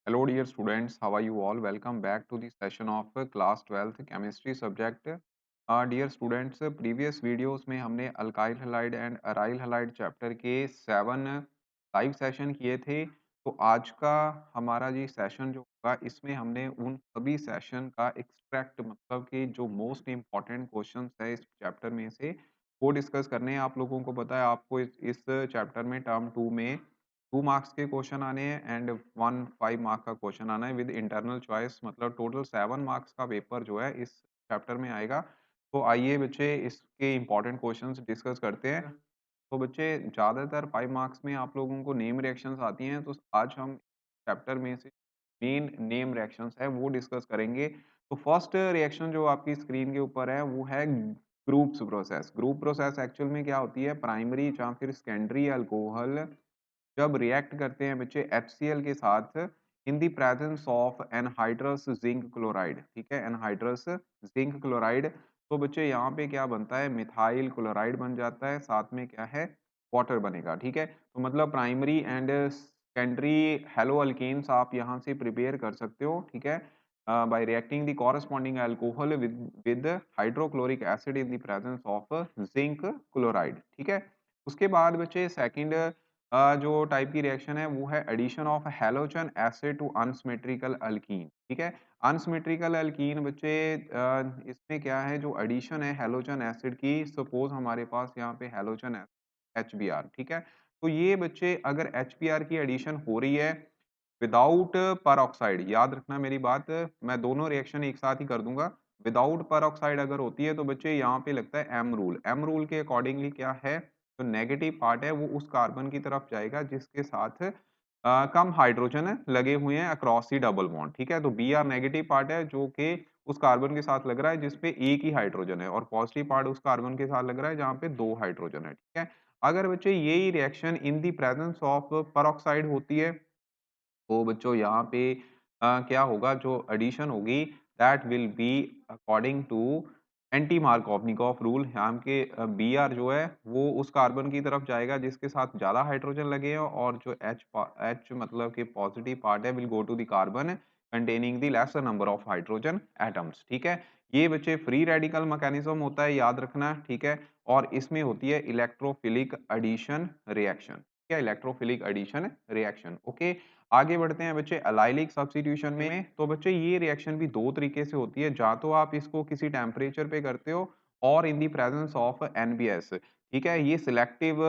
Hello dear students, how are you all? Welcome back to the session of class 12th chemistry subject. Dear students, previous videos में हमने alkyl halide and aryl halide chapter के 7 live session किए थे। तो आज का हमारा जी session जो होगा इसमें हमने उन सभी सेशन का एक्सट्रैक्ट मतलब कि जो मोस्ट इम्पॉर्टेंट क्वेश्चंस है इस चैप्टर में से वो डिस्कस करने हैं। आप लोगों को पता है आपको इस चैप्टर में टर्म 2 में 2 मार्क्स के क्वेश्चन आने हैं एंड 1 5 मार्क का क्वेश्चन आना है विद इंटरनल चॉइस मतलब टोटल 7 मार्क्स का पेपर जो है इस चैप्टर में आएगा। तो आइए बच्चे इसके इम्पोर्टेंट क्वेश्चंस डिस्कस करते हैं। तो बच्चे ज़्यादातर 5 मार्क्स में आप लोगों को नेम रिएक्शंस आती हैं, तो आज हम चैप्टर में से मेन नेम रिएक्शंस है वो डिस्कस करेंगे। तो फर्स्ट रिएक्शन जो आपकी स्क्रीन के ऊपर है वो है groups process. Group process actual में क्या होती है, प्राइमरी या फिर सेकेंडरी अल्कोहल जब रिएक्ट करते हैं बच्चे HCl के साथ इन the presence of anhydrous zinc chloride. ठीक है, एनहाइड्रस जिंक क्लोराइड। तो बच्चे यहाँ पे क्या बनता है, मिथाइल क्लोराइड बन जाता है, साथ में क्या है, वाटर बनेगा। ठीक है, तो मतलब primary and secondary halo alkanes आप यहाँ से प्रिपेयर कर सकते हो। ठीक है, by reacting the corresponding alcohol with hydrochloric acid in the presence of zinc chloride. ठीक है, उसके बाद बच्चे सेकंड जो टाइप की रिएक्शन है वो है addition of halogen acid to unsymmetrical alkene. ठीक है, अनसिमेट्रिकल अल्कीन बच्चे इसमें क्या है, जो एडिशन है हैलोजन एसिड की, सपोज हमारे पास यहाँ पे हैलोजन HBr। ठीक है, तो ये बच्चे अगर HBr की एडिशन हो रही है विदाउट परऑक्साइड, याद रखना मेरी बात, मैं दोनों रिएक्शन एक साथ ही कर दूंगा। विदाउट परऑक्साइड अगर होती है तो बच्चे यहाँ पे लगता है एम रूल। एम रूल के अकॉर्डिंगली क्या है, जो नेगेटिव पार्ट है वो उस कार्बन की तरफ जाएगा जिसके साथ कम हाइड्रोजन लगे हुए हैं अक्रॉस दी डबल बॉन्ड। ठीक है, तो बी आर नेगेटिव पार्ट है जो कि उस कार्बन के साथ लग रहा है जिसपे एक ही हाइड्रोजन है, और पॉजिटिव पार्ट उस कार्बन के साथ लग रहा है जहाँ पे दो हाइड्रोजन है। ठीक है, अगर बच्चे यही reaction in the presence of peroxide होती है तो बच्चों यहाँ पे क्या होगा, जो एडिशन होगी that will be according to anti Markovnikov rule. यहाँ के बी आर जो है वो उस कार्बन की तरफ जाएगा जिसके साथ ज़्यादा हाइड्रोजन लगे हैं, और जो एच मतलब कि पॉजिटिव पार्ट है will go to the carbon containing the lesser number of hydrogen atoms. ठीक है, ये बच्चे फ्री रेडिकल मैकेनिज्म होता है, याद रखना। ठीक है, और इसमें होती है इलेक्ट्रोफिलिक एडिशन रिएक्शन। क्या, इलेक्ट्रोफिलिक एडिशन रिएक्शन। ओके, आगे बढ़ते हैं बच्चे अलाइलिक सब्स्टिट्यूशन में। तो बच्चे ये रिएक्शन भी दो तरीके से होती है, या तो आप इसको किसी टेम्परेचर पे करते हो और इन दी प्रेजेंस ऑफ NBS। ठीक है, ये सिलेक्टिव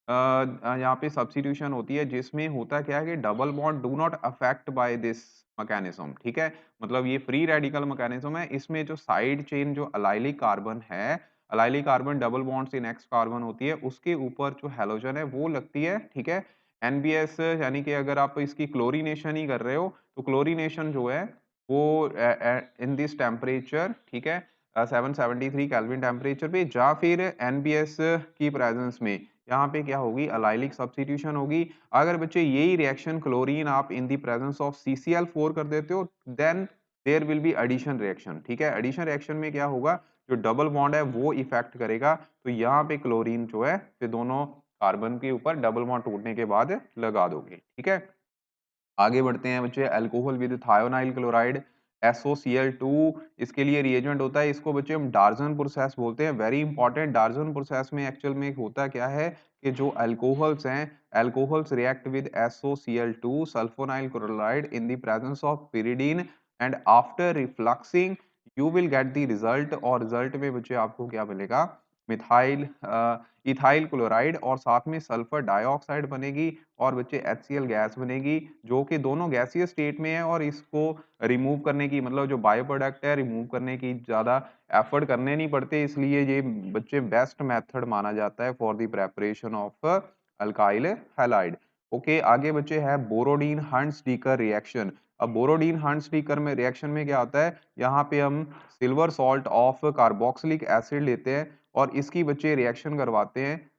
यहाँ पे सब्स्टिट्यूशन होती है जिसमें होता क्या है कि double bond do not affect by this mechanism. ठीक है, मतलब ये फ्री रेडिकल मैकेनिज्म है, इसमें जो साइड चेन जो अलाइलिक कार्बन है, अलाइलिक कार्बन डबल बॉन्ड से नेक्स्ट कार्बन होती है, उसके ऊपर जो हैलोजन है वो लगती है। ठीक है, NBS यानी कि अगर आप इसकी क्लोरीनेशन ही कर रहे हो तो क्लोरीनेशन जो है वो इन दिस टेम्परेचर, ठीक है, 773 केल्विन टेम्परेचर पे, या फिर NBS की प्रेजेंस में यहाँ पे क्या होगी, अलाइलिक सब्स्टिट्यूशन होगी। अगर बच्चे यही रिएक्शन क्लोरीन आप इन दी प्रेजेंस ऑफ CCl4 कर देते हो then there will be addition reaction. ठीक है, एडिशन रिएक्शन में क्या होगा, जो डबल बॉन्ड है वो इफेक्ट करेगा, तो यहाँ पे क्लोरीन जो है फिर दोनों कार्बन के ऊपर डबल बॉन्ड टूटने के बाद लगा दोगे। ठीक है, आगे बढ़ते हैं बच्चे, alcohol with thionyl chloride SOCl2, इसके लिए रिएजेंट होता है, इसको बच्चे हम डार्जन प्रोसेस बोलते हैं। वेरी इंपॉर्टेंट, डार्जन प्रोसेस में एक्चुअल में होता क्या है कि जो अल्कोहल्स हैं, alcohols react with SOCl2 sulphonyl chloride in the presence of pyridine and after refluxing you will get the result, और रिजल्ट में बच्चे आपको क्या मिलेगा, मिथाइल इथाइल क्लोराइड, और साथ में सल्फर डाइऑक्साइड बनेगी, और बच्चे HCl गैस बनेगी जो कि दोनों गैसीय स्टेट में है, और इसको रिमूव करने की मतलब जो बायो प्रोडक्ट है रिमूव करने की ज़्यादा एफर्ट करने नहीं पड़ते, इसलिए ये बच्चे बेस्ट मेथड माना जाता है for the preparation of alkyl halide. Okay, आगे बच्चे है बोरोडीन हंट्स-डीकर रिएक्शन। अब बोरोडीन हंट्स-डीकर में रिएक्शन में क्या होता है, यहाँ पे हम silver salt of carboxylic acid लेते हैं और इसकी बच्चे रिएक्शन करवाते हैं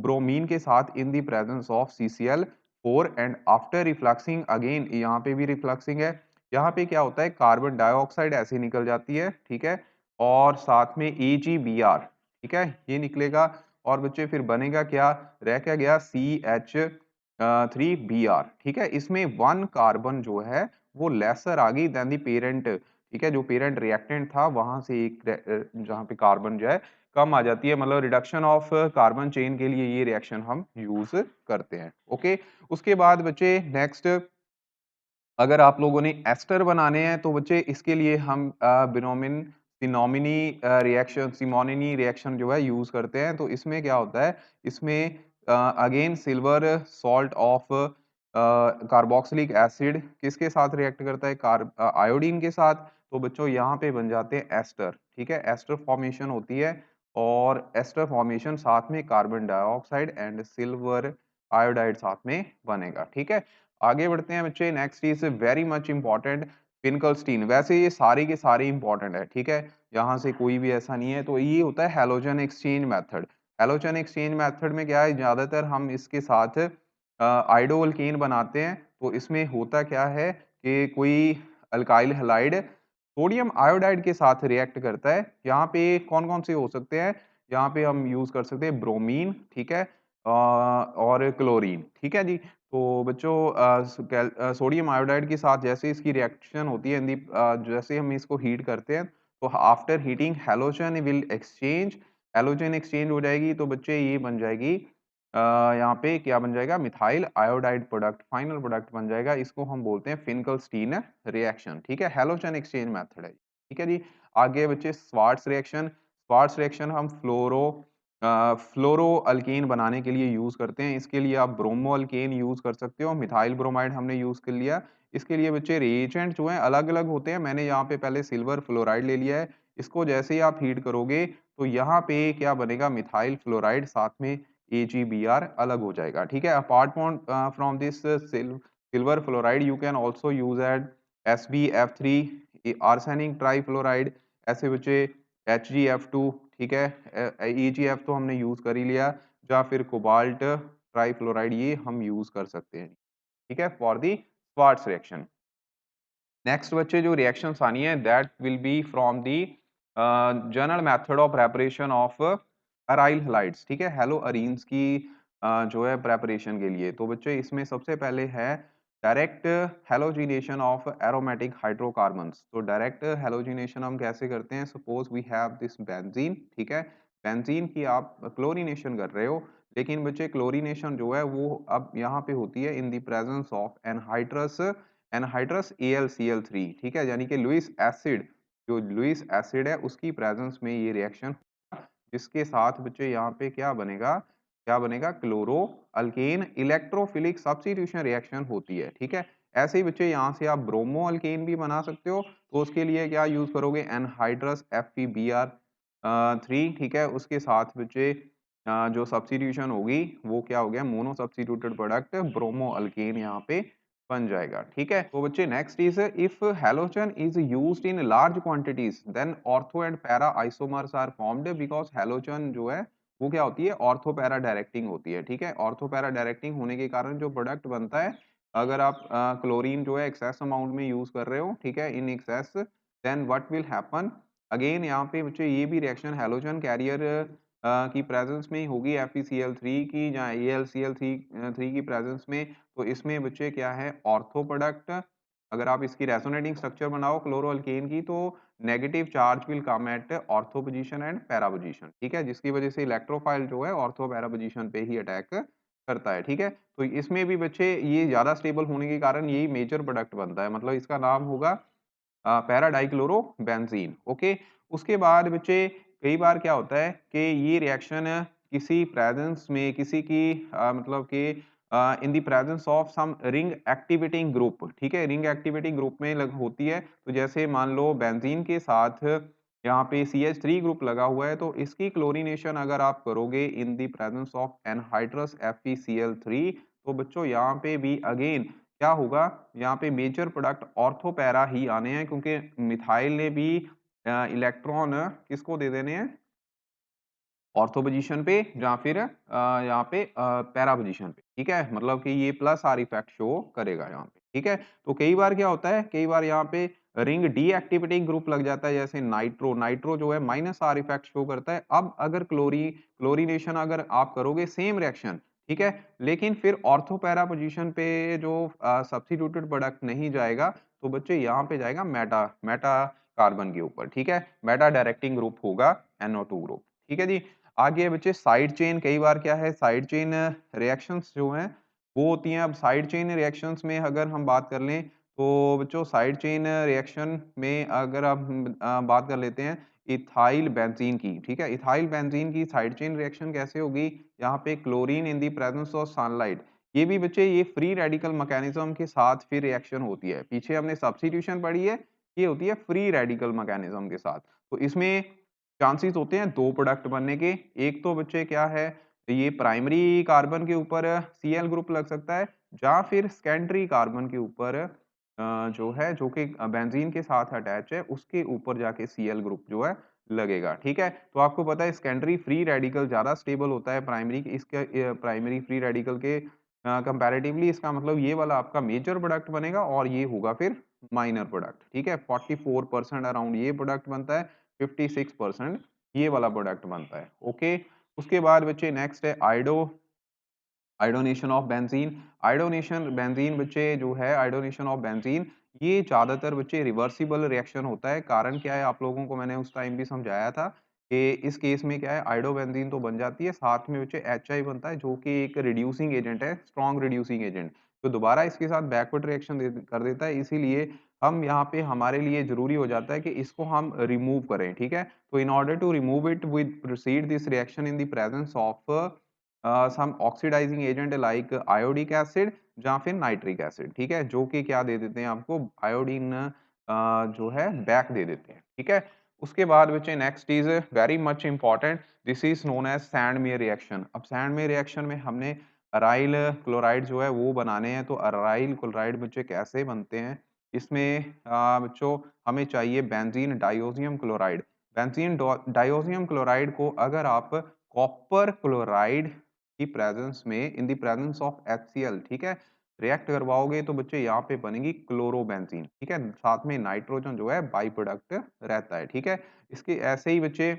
ब्रोमीन के साथ in the presence of CCl4 and after refluxing again यहाँ पे भी रिफ्लक्सिंग है, यहाँ पे क्या होता है, कार्बन डाइऑक्साइड ऐसे निकल जाती है। ठीक है, और साथ में AgBr, ठीक है, ये निकलेगा, और बच्चे फिर बनेगा क्या, रह क्या गया, CH 3 Br, ठीक है। इसमें 1 कार्बन जो है वो लेसर आ गई देन द पेरेंट, ठीक है। जो पेरेंट रिएक्टेंट था वहां से एक जहाँ पे कार्बन जो है कम आ जाती है, मतलब रिडक्शन ऑफ कार्बन चेन के लिए ये रिएक्शन हम यूज करते हैं। ओके, उसके बाद बच्चे नेक्स्ट, अगर आप लोगों ने एस्टर बनाने हैं तो बच्चे इसके लिए हम बिनोमिन सिनोमिनी रिएक्शन, सिमोनिनी रिएक्शन जो है यूज करते हैं। तो इसमें क्या होता है, इसमें again silver salt of carboxylic acid किसके साथ रिएक्ट करता है, आयोडीन के साथ। तो बच्चों यहाँ पे बन जाते हैं एस्टर, ठीक है। एस्टर फॉर्मेशन होती है और एस्टर फॉर्मेशन साथ में carbon dioxide and silver iodide साथ में बनेगा, ठीक है। आगे बढ़ते हैं बच्चे, next is very much important, Finkelstein. वैसे ये सारे के सारे इंपॉर्टेंट है, ठीक है, यहाँ से कोई भी ऐसा नहीं है। तो ये होता है halogen exchange method. Halogen exchange method में क्या है, ज्यादातर हम इसके साथ आइडो अल्केन बनाते हैं। तो इसमें होता क्या है कि कोई अल्काइल हैलाइड सोडियम आयोडाइड के साथ रिएक्ट करता है। यहाँ पे कौन कौन से हो सकते हैं, यहाँ पे हम यूज कर सकते हैं ब्रोमीन, ठीक है, और क्लोरीन, ठीक है जी। तो बच्चों सोडियम आयोडाइड के साथ जैसे इसकी रिएक्शन होती है जैसे हम इसको हीट करते हैं, तो after heating halogen will exchange, halogen exchange हो जाएगी। तो बच्चे ये बन जाएगी यहाँ पे क्या बन जाएगा, methyl iodide product, final product बन जाएगा। इसको हम बोलते हैं फिनकलस्टीन रिएक्शन, ठीक है। हैलोजन एक्सचेंज मेथड है, ठीक है जी। आगे बच्चे स्वार्ट्स रिएक्शन, स्वार्ट्स रिएक्शन हम फ्लोरो अल्केन बनाने के लिए यूज करते हैं। इसके लिए आप ब्रोमो अल्केन यूज कर सकते हो, मिथाइल ब्रोमाइड हमने यूज कर लिया। इसके लिए बच्चे रिएजेंट जो है अलग अलग होते हैं। मैंने यहाँ पे पहले सिल्वर फ्लोराइड ले लिया है। इसको जैसे ही आप हीट करोगे तो यहाँ पे क्या बनेगा, मिथाइल फ्लोराइड साथ में AgBr अलग हो जाएगा, ठीक है। Apart from this silver fluoride you can also use at SbF3, arsenic trifluoride, ऐसे बच्चे HgF2, ठीक है। EgF तो हमने यूज कर ही लिया, या फिर कोबाल्ट ट्राईफ्लोराइड ये हम यूज कर सकते हैं, ठीक है, for the Swarts reaction. Next बच्चे जो रिएक्शंस आनी है that will B from the general method of preparation of aryl halides, ठीक है, हेलो अरीन्स की जो है प्रेपरेशन के लिए। तो बच्चे इसमें सबसे पहले है direct halogenation of aromatic hydrocarbons. तो डायरेक्ट हेलोजिनेशन हम कैसे करते हैं, suppose we have this benzene, ठीक है। बेंजीन की आप क्लोरीनेशन कर रहे हो, लेकिन बच्चे क्लोरीनेशन जो है वो अब यहाँ पे होती है in the presence of anhydrous, anhydrous AlCl3, ठीक है, यानी कि लुइस एसिड, जो लुइस एसिड है उसकी प्रेजेंस में ये रिएक्शन, जिसके साथ बच्चे यहाँ पे क्या बनेगा, क्या बनेगा, chloro alkane electrophilic substitution reaction होती है, ठीक है। ऐसे ही बच्चे यहाँ से आप ब्रोमो अल्केन भी बना सकते हो। तो उसके लिए क्या यूज करोगे, एनहाइड्रस FeBr3, ठीक है। उसके साथ बच्चे जो सब्स्टिट्यूशन होगी वो क्या हो गया, mono substituted product bromo alkane यहाँ पे बन जाएगा, ठीक है। तो बच्चे next is, if halogen is used in large quantities then ortho and para isomers are formed, because halogen जो है वो क्या होती है, ऑर्थो पैरा डायरेक्टिंग होती है, ठीक है। ऑर्थो पैरा डायरेक्टिंग होने के कारण जो प्रोडक्ट बनता है, अगर आप क्लोरीन जो है एक्सेस अमाउंट में यूज कर रहे हो, ठीक है, in excess, then what will happen, again यहाँ पे बच्चे ये भी रिएक्शन हैलोजन कैरियर की प्रेजेंस में ही होगी, FeCl3 की या AlCl3 की प्रेजेंस में। तो इसमें बच्चे क्या है, ऑर्थो प्रोडक्ट, अगर आप इसकी रेजोनेटिंग स्ट्रक्चर बनाओ क्लोरो अल्केन की, तो negative charge will come at ortho position and para position, ठीक है, जिसकी वजह से इलेक्ट्रोफाइल जो है ऑर्थो पैरा पोजीशन पे ही अटैक करता है, ठीक है। तो इसमें भी बच्चे ये ज्यादा स्टेबल होने के कारण यही मेजर प्रोडक्ट बनता है, मतलब इसका नाम होगा पैरा डाइक्लोरो बेंजीन, ओके। उसके बाद बच्चे कई बार क्या होता है कि ये रिएक्शन किसी प्रेजेंस में किसी की मतलब कि in the presence of some ring activating group, ठीक है, रिंग एक्टिवेटिंग ग्रुप में होती है। तो जैसे मान लो बेंजीन के साथ यहाँ पे CH3 ग्रुप लगा हुआ है, तो इसकी क्लोरीनेशन अगर आप करोगे इन the presence of anhydrous FeCl3, तो बच्चों यहाँ पे भी अगेन क्या होगा, यहाँ पे मेजर प्रोडक्ट ऑर्थो पैरा ही आने हैं, क्योंकि मिथाइल ने भी इलेक्ट्रॉन किसको दे देने हैं, ऑर्थो पोजीशन पे, या फिर यहाँ पे पैरा पोजीशन पे, ठीक है, मतलब कि ये प्लस आर इफेक्ट शो करेगा यहाँ पे, ठीक है। तो कई बार क्या होता है, कई बार यहाँ पे रिंग डीएक्टिवेटिंग ग्रुप लग जाता है, जैसे नाइट्रो, नाइट्रो जो है माइनस आर इफेक्ट शो करता है। अब अगर क्लोरीनेशन अगर आप करोगे सेम रिएक्शन, ठीक है? लेकिन फिर ऑर्थो पैरा पोज़ीशन पे जो सब्स्टिट्यूटेड प्रोडक्ट नहीं जाएगा, तो बच्चे यहाँ पे जाएगा मेटा मेटा कार्बन के ऊपर, ठीक है? मेटा डायरेक्टिंग ग्रुप होगा NO2 ग्रुप, ठीक है जी? आगे बच्चे साइड चेन कई बार क्या है साइड चेन रिएक्शंस जो हैं, वो होती हैं अब साइड चेन रिएक्शंस में अगर हम बात कर लें, तो बच्चों साइड चेन रिएक्शन में अगर आप बात कर लेते हैं इथाइल बेंजीन की, ठीक है? इथाइल बेंजीन की साइड चेन रिएक्शन कैसे होगी? यहाँ पे chlorine in the presence of sunlight ये भी बच्चे ये फ्री रेडिकल मैकेनिज्म के साथ फिर रिएक्शन होती है। पीछे हमने सब्स्टिट्यूशन पढ़ी है, ये होती है फ्री रेडिकल मैकेनिज्म के साथ। तो इसमें चांसेस होते हैं 2 प्रोडक्ट बनने के। एक तो बच्चे क्या है, ये प्राइमरी कार्बन के ऊपर Cl ग्रुप लग सकता है या फिर सेकेंडरी कार्बन के ऊपर जो है जो कि बेंजीन के साथ अटैच है, उसके ऊपर जाके Cl ग्रुप जो है लगेगा, ठीक है? तो आपको पता है सेकेंडरी फ्री रेडिकल ज़्यादा स्टेबल होता है प्राइमरी इसके प्राइमरी फ्री रेडिकल के कंपैरेटिवली इसका मतलब ये वाला आपका मेजर प्रोडक्ट बनेगा और ये होगा फिर माइनर प्रोडक्ट, ठीक है? 44% अराउंड ये प्रोडक्ट बनता है, 56% ये वाला प्रोडक्ट बनता है, ओके? उसके बाद बच्चे नेक्स्ट है आयोडोनेशन ऑफ बेंजीन। आयोडोनेशन बेंजीन बच्चे जो है आयोडोनेशन ऑफ बेंजीन ये ज़्यादातर बच्चे रिवर्सिबल रिएक्शन होता है। कारण क्या है आप लोगों को मैंने उस टाइम भी समझाया था कि इस केस में क्या है आयोडोबेंजीन तो बन जाती है, साथ में बच्चे HI बनता है जो कि एक रिड्यूसिंग एजेंट है, स्ट्रॉन्ग रिड्यूसिंग एजेंट। तो दोबारा इसके साथ बैकवर्ड रिएक्शन कर देता है, इसीलिए हम यहाँ पे हमारे लिए ज़रूरी हो जाता है कि इसको हम रिमूव करें, ठीक है? तो in order to remove it we proceed this reaction in the presence of some oxidising agent like iodic acid या फिर नाइट्रिक एसिड, ठीक है? जो कि क्या दे देते हैं आपको आयोडीन जो है बैक दे देते हैं, ठीक है? उसके बाद बच्चे next is very much important this is known as Sandmeyer reaction. अब सैंडमेयर रिएक्शन में हमने अराइल क्लोराइड जो है वो बनाने हैं, तो अराइल क्लोराइड बच्चे कैसे बनते हैं? इसमें बच्चों हमें चाहिए बेंजीन डाइओनियम क्लोराइड। बेंजीन डो डाइओनियम क्लोराइड को अगर आप कॉपर क्लोराइड की प्रेजेंस में in the presence of HCl, ठीक है? रिएक्ट करवाओगे तो बच्चे यहाँ पे बनेगी क्लोरोबेंजीन, ठीक है? साथ में नाइट्रोजन जो है बाई प्रोडक्ट रहता है, ठीक है? इसके ऐसे ही बच्चे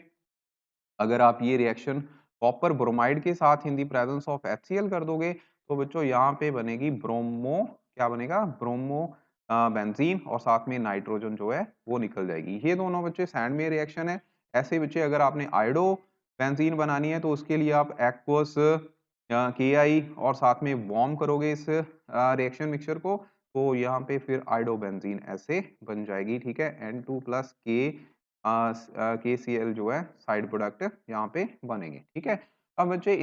अगर आप ये रिएक्शन कॉपर ब्रोमाइड के साथ इन द प्रेजेंस ऑफ HCl कर दोगे, तो बच्चों यहाँ पे बनेगी ब्रोमो क्या बनेगा? ब्रोमो बेंजीन और साथ में नाइट्रोजन जो है वो निकल जाएगी। ये दोनों बच्चे सैंडमेयर रिएक्शन है। ऐसे बच्चे अगर आपने आयोडो बेंजीन बनानी है तो उसके लिए आप एक्वस KI और साथ में वार्म करोगे इस रिएक्शन मिक्सचर को, तो यहाँ पे फिर आयोडोबेंजीन ऐसे बन जाएगी, ठीक है? N2 प्लस KCl जो है साइड प्रोडक्ट यहाँ पे बनेंगे, ठीक है? अब बच्चे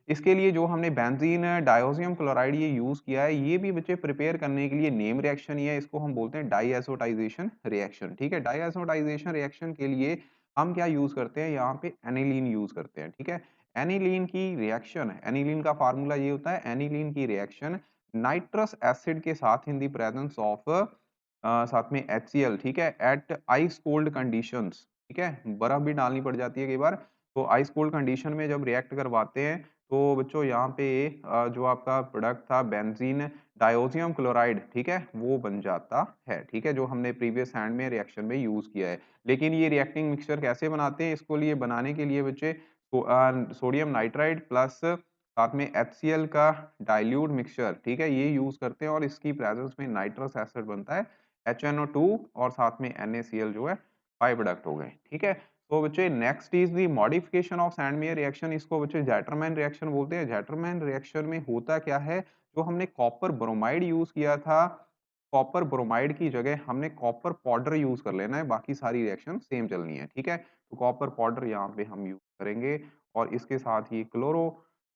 इसके लिए जो हमने बेंजीन डाइओनियम क्लोराइड ये यूज़ किया है, ये भी बच्चे प्रिपेयर करने के लिए नेम रिएक्शन ही है, इसको हम बोलते हैं डाइएज़ोटाइज़ेशन रिएक्शन, ठीक है? डाइएज़ोटाइज़ेशन रिएक्शन के लिए हम क्या यूज़ करते हैं, यहाँ पे एनिलीन यूज़ करते हैं, ठीक है? एनिलीन की रिएक्शन एनिलीन का फार्मूला ये होता है, एनिलीन की रिएक्शन नाइट्रस एसिड के साथ इन द प्रेजेंस ऑफ साथ में HCl, ठीक है? एट आइस कोल्ड कंडीशंस, ठीक है? बर्फ भी डालनी पड़ जाती है कई बार, तो आइस कोल्ड कंडीशन में जब रिएक्ट करवाते हैं, तो बच्चों यहाँ पे जो आपका प्रोडक्ट था बेंजीन डाइओनियम क्लोराइड, ठीक है? वो बन जाता है, ठीक है? जो हमने प्रीवियस हैंड में रिएक्शन में यूज़ किया है। लेकिन ये रिएक्टिंग मिक्सचर कैसे बनाते हैं? इसको लिए बनाने के लिए बच्चे सोडियम नाइट्राइड प्लस साथ में HCl का डाइल्यूट मिक्सचर, ठीक है? ये यूज़ करते हैं और इसकी प्रेजेंस में नाइट्रस एसिड बनता है, HNO2 और साथ में NaCl जो है बाय प्रोडक्ट हो गए, ठीक है? तो बच्चे next is the modification of Sandmeyer reaction इसको बच्चे ज़ेटरमैन रिएक्शन बोलते हैं। ज़ेटरमैन रिएक्शन में होता क्या है, जो हमने कॉपर ब्रोमाइड यूज़ किया था, कॉपर ब्रोमाइड की जगह हमने कॉपर पाउडर यूज़ कर लेना है, बाकी सारी रिएक्शन सेम चलनी है, ठीक है? तो कॉपर पाउडर यहाँ पे हम यूज़ करेंगे और इसके साथ ही क्लोरो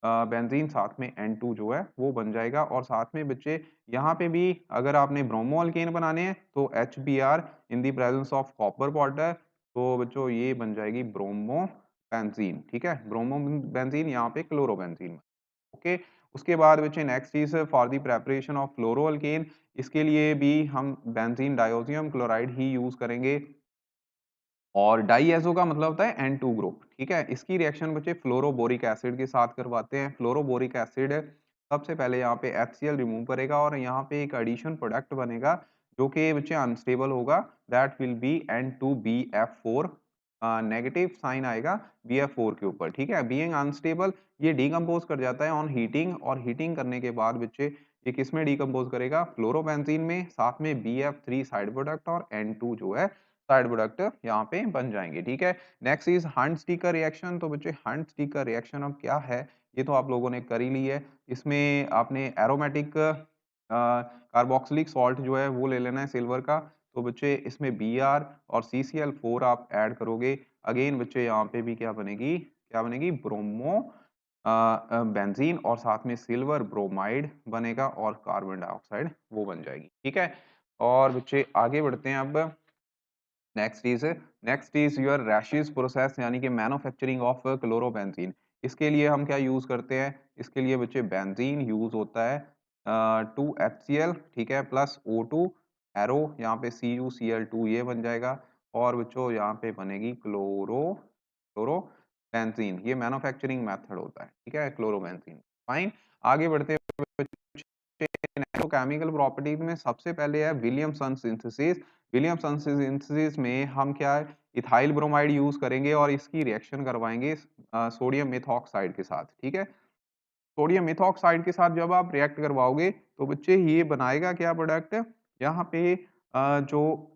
बेंजीन साथ में N2 जो है वो बन जाएगा और साथ में बच्चे यहाँ पे भी अगर आपने ब्रोमो अल्केन बनाने हैं तो HBr in the presence of copper powder, तो बच्चों ये बन जाएगी ब्रोमो बेंजीन, ठीक है? ब्रोमो बेंजीन यहाँ पे क्लोरो बेंजीन, ओके? उसके बाद बच्चे next is for the preparation of fluoro alkane इसके लिए भी हम बेंजीन डाइओनियम क्लोराइड ही यूज़ करेंगे और डाइएज़ो का मतलब होता है N2 ग्रुप, ठीक है? इसकी रिएक्शन बच्चे फ्लोरोबोरिक एसिड के साथ करवाते हैं। फ्लोरोबोरिक एसिड सबसे पहले यहाँ पे HCl रिमूव करेगा और यहाँ पे एक एडिशन प्रोडक्ट बनेगा, जो कि बच्चे अनस्टेबल होगा, that will be N2BF4 negative sign आएगा BF4 के ऊपर, ठीक है। बीइंग अनस्टेबल ये डिकम्पोज कर जाता है ऑन हीटिंग, और हीटिंग करने के बाद बच्चे ये किस में डिकम्पोज करेगा, फ्लोरोबेंजीन में, साथ में BF3 साइड प्रोडक्ट और N2 जो है साइड प्रोडक्ट यहाँ पे बन जाएंगे, ठीक है। Next is Hunt sticker reaction. तो बच्चे हंट स्टिकर रिएक्शन अब क्या है, ये तो आप लोगों ने कर ही ली है। इसमें आपने एरोमेटिक कार्बोक्सिलिक सॉल्ट जो है वो ले लेना है सिल्वर का। तो बच्चे इसमें Br और CCl4 आप ऐड करोगे। अगेन बच्चे यहाँ पे भी क्या बनेगी ब्रोमो बेंजीन, और साथ में सिल्वर ब्रोमाइड बनेगा, और कार्बन डाइऑक्साइड वो बन जाएगी, ठीक है। और बच्चे आगे बढ़ते हैं अब। Next is your rashes process, यानी कि मैन्युफैक्चरिंग ऑफ क्लोरोबेंजीन। इसके लिए हम क्या यूज करते हैं, इसके लिए बच्चे बेंजीन यूज होता है 2HCl, ठीक है, प्लस O2 एरो, यहाँ पे CuCl2 ये बन जाएगा, और बच्चों यहाँ पे बनेगी क्लोरोबेंजीन। ये मैन्युफैक्चरिंग मेथड होता है, ठीक है, क्लोरोबेंजीन। फाइन, आगे बढ़ते हैं। केमिकल प्रॉपर्टीज में सबसे पहले है विलियमसन सिंथेसिस। विलियमसन सिंथेसिस में हम क्या है, इथाइल ब्रोमाइड यूज करेंगे और इसकी रिएक्शन करवाएंगे सोडियम मेथॉक्साइड के साथ, ठीक है। सोडियम मेथॉक्साइड के साथ जब आप रिएक्ट करवाओगे तो बच्चे ये बनाएगा क्या प्रोडक्ट, यहाँ पे जो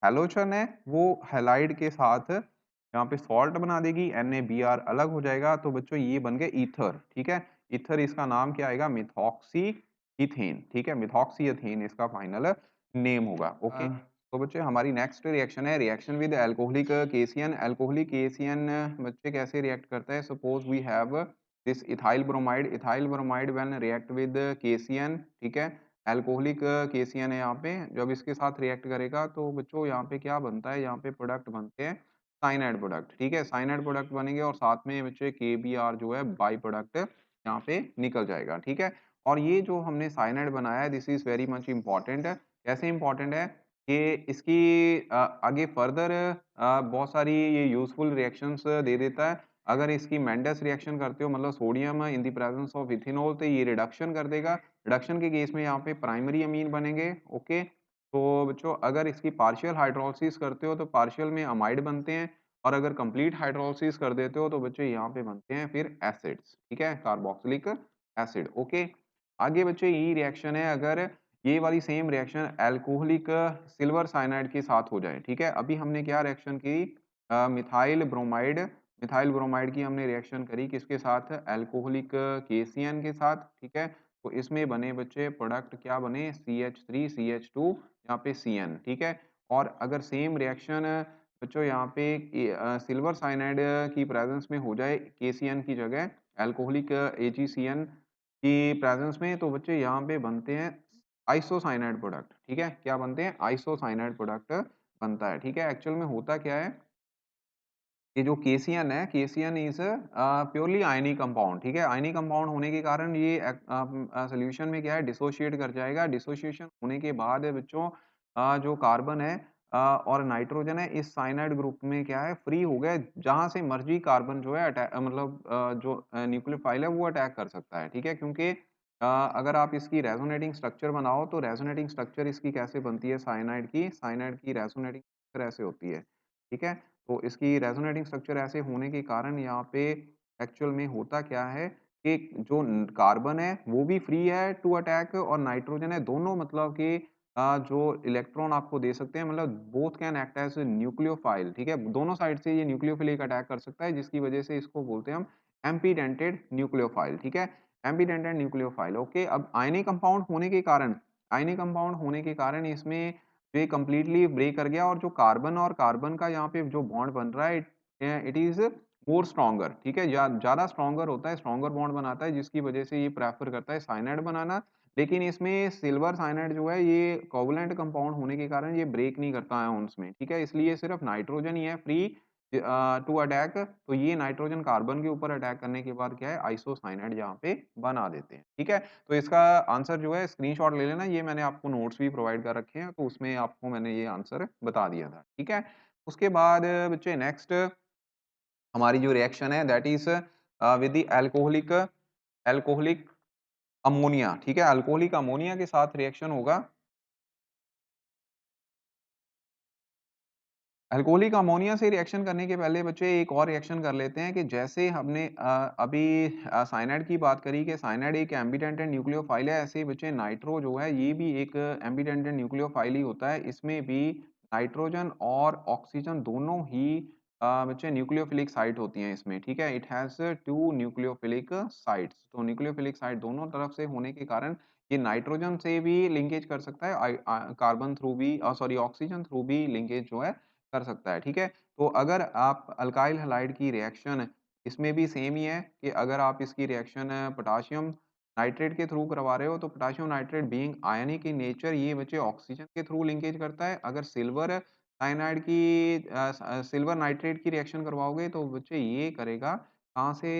हैलोजन है वो हैलाइड के साथ यहाँ पे सॉल्ट बना देगी, NaBr अलग हो जाएगा, तो बच्चों ये बन गए ईथर, ठीक है। ईथर इसका नाम क्या आएगा, मिथॉक्सी इथेन, ठीक है, मिथॉक्सी इथेन इसका फाइनल नेम होगा, ओके। तो बच्चे हमारी नेक्स्ट रिएक्शन है reaction with alcoholic KCN. Alcoholic KCN बच्चे कैसे रिएक्ट करता है, suppose we have this ethyl bromide when react with KCN, ठीक है। एल्कोहलिक केसियन है यहाँ पे, जब इसके साथ रिएक्ट करेगा तो बच्चों यहाँ पे क्या बनता है, यहाँ पे प्रोडक्ट बनते हैं साइनाइड प्रोडक्ट, ठीक है, साइनाइड प्रोडक्ट बनेंगे, और साथ में बच्चे KBr जो है बाई प्रोडक्ट यहाँ पे निकल जाएगा, ठीक है। और ये जो हमने साइनाइड बनाया है this is very much important है। कैसे इंपॉर्टेंट है कि इसकी आगे फर्दर बहुत सारी ये यूजफुल रिएक्शंस दे देता है। अगर इसकी मेंडस रिएक्शन करते हो, मतलब sodium in the presence of ethanol, तो ये रिडक्शन कर देगा। रिडक्शन के केस में यहाँ पे प्राइमरी अमीन बनेंगे, ओके। तो बच्चों अगर इसकी पार्शियल हाइड्रोलिसिस करते हो तो पार्शियल में अमाइड बनते हैं, और अगर कंप्लीट हाइड्रोलिसिस कर देते हो तो बच्चों यहाँ पे बनते हैं फिर एसिड्स, ठीक है, कार्बोक्सिलिक एसिड, ओके। आगे बच्चों ये रिएक्शन है, अगर ये वाली same reaction alcoholic silver cyanide के साथ हो जाए, ठीक है। अभी हमने क्या रिएक्शन की, मिथाइल ब्रोमाइड की हमने रिएक्शन करी किसके साथ, अल्कोहलिक केसीएन के साथ, ठीक है। तो इसमें बने बच्चे प्रोडक्ट क्या बने, CH3 CH2 यहाँ पे CN, ठीक है। और अगर सेम रिएक्शन बच्चों यहाँ पे सिल्वर साइनाइड की प्रेजेंस में हो जाए KCN की जगह, अल्कोहलिक AgCN की प्रेजेंस में, तो बच्चे यहाँ पे बनते हैं आइसोसाइनाइड प्रोडक्ट, ठीक है। क्या बनते हैं, आइसोसाइनाइड प्रोडक्ट बनता है, ठीक है। एक्चुअल में होता क्या है, ये जो केसियन है, केसियन इज प्योरली आयनी कंपाउंड, ठीक है। आयनी कंपाउंड होने के कारण ये सॉल्यूशन में क्या है, डिसोशिएट कर जाएगा। डिसोशिएशन होने के बाद बच्चों जो कार्बन है और नाइट्रोजन है, इस साइनाइड ग्रुप में क्या है, फ्री हो गए, जहां से मर्जी कार्बन जो है मतलब जो न्यूक्लियोफाइल है वो अटैक कर सकता है, ठीक है। क्योंकि अगर आप इसकी रेजोनेटिंग स्ट्रक्चर बनाओ तो रेजोनेटिंग स्ट्रक्चर इसकी कैसे बनती है, साइनाइड की रेजोनेटिंग स्ट्रक्चर ऐसे होती है, ठीक है। तो इसकी रेजोनेटिंग स्ट्रक्चर ऐसे होने के कारण यहाँ पे एक्चुअल में होता क्या है कि जो कार्बन है वो भी फ्री है टू अटैक, और नाइट्रोजन है, दोनों मतलब कि जो इलेक्ट्रॉन आपको दे सकते हैं, मतलब both can act as nucleophile, ठीक है। दोनों साइड से ये न्यूक्लियोफिलिक अटैक कर सकता है, जिसकी वजह से इसको बोलते हैं हम एम्पीडेंटेड न्यूक्लियोफाइल, ठीक है, एम्पीडेंटेड न्यूक्लियोफाइल, ओके। अब आयनी कंपाउंड होने के कारण इसमें तो ये कंप्लीटली ब्रेक कर गया, और जो कार्बन और कार्बन का यहाँ पे जो बॉन्ड बन रहा है, इट इज मोर स्ट्रॉन्गर, ठीक है, ज्यादा स्ट्रॉन्गर होता है, स्ट्रॉन्गर बॉन्ड बनाता है, जिसकी वजह से ये प्रेफर करता है साइनाइड बनाना। लेकिन इसमें सिल्वर साइनाइड जो है ये कोवलेंट कंपाउंड होने के कारण ये ब्रेक नहीं करता है उसमें, ठीक है, इसलिए सिर्फ नाइट्रोजन ही है फ्री टू अटैक। तो ये नाइट्रोजन कार्बन के ऊपर अटैक करने के बाद क्या है, आइसोसाइनाइड यहाँ पे बना देते हैं, ठीक है। तो इसका आंसर जो है स्क्रीनशॉट ले लेना, ये मैंने आपको नोट्स भी प्रोवाइड कर रखे हैं, तो उसमें आपको मैंने ये आंसर बता दिया था, ठीक है। उसके बाद बच्चे नेक्स्ट हमारी जो रिएक्शन है that is with the alcoholic alcoholic ammonia, ठीक है, अल्कोहलिक अमोनिया के साथ रिएक्शन होगा अल्कोहलिक अमोनिया से रिएक्शन करने के पहले बच्चे एक और रिएक्शन कर लेते हैं कि जैसे हमने अभी साइनाइड की बात करी कि साइनाइड एक एम्बीडेंट एंड न्यूक्लियोफाइल है, ऐसे ही बच्चे नाइट्रो जो है ये भी एक एम्बीडेंट एंड न्यूक्लियोफाइल ही होता है। इसमें भी नाइट्रोजन और ऑक्सीजन दोनों ही बच्चे न्यूक्लियोफिलिक साइट होती हैं इसमें, ठीक है? It has 2 nucleophilic sites. तो न्यूक्लियोफिलिक साइट दोनों तरफ से होने के कारण ये नाइट्रोजन से भी लिंकेज कर सकता है, कार्बन थ्रू भी सॉरी ऑक्सीजन थ्रू भी लिंकेज जो है कर सकता है, ठीक है? तो अगर आप अल्काइल हैलाइड की रिएक्शन इसमें भी सेम ही है कि अगर आप इसकी रिएक्शन पोटेशियम नाइट्रेट के थ्रू करवा रहे हो तो potassium nitrate being ionic in nature ये बच्चे ऑक्सीजन के थ्रू लिंकेज करता है। अगर सिल्वर साइनाइड की सिल्वर नाइट्रेट की रिएक्शन करवाओगे तो बच्चे ये करेगा कहाँ से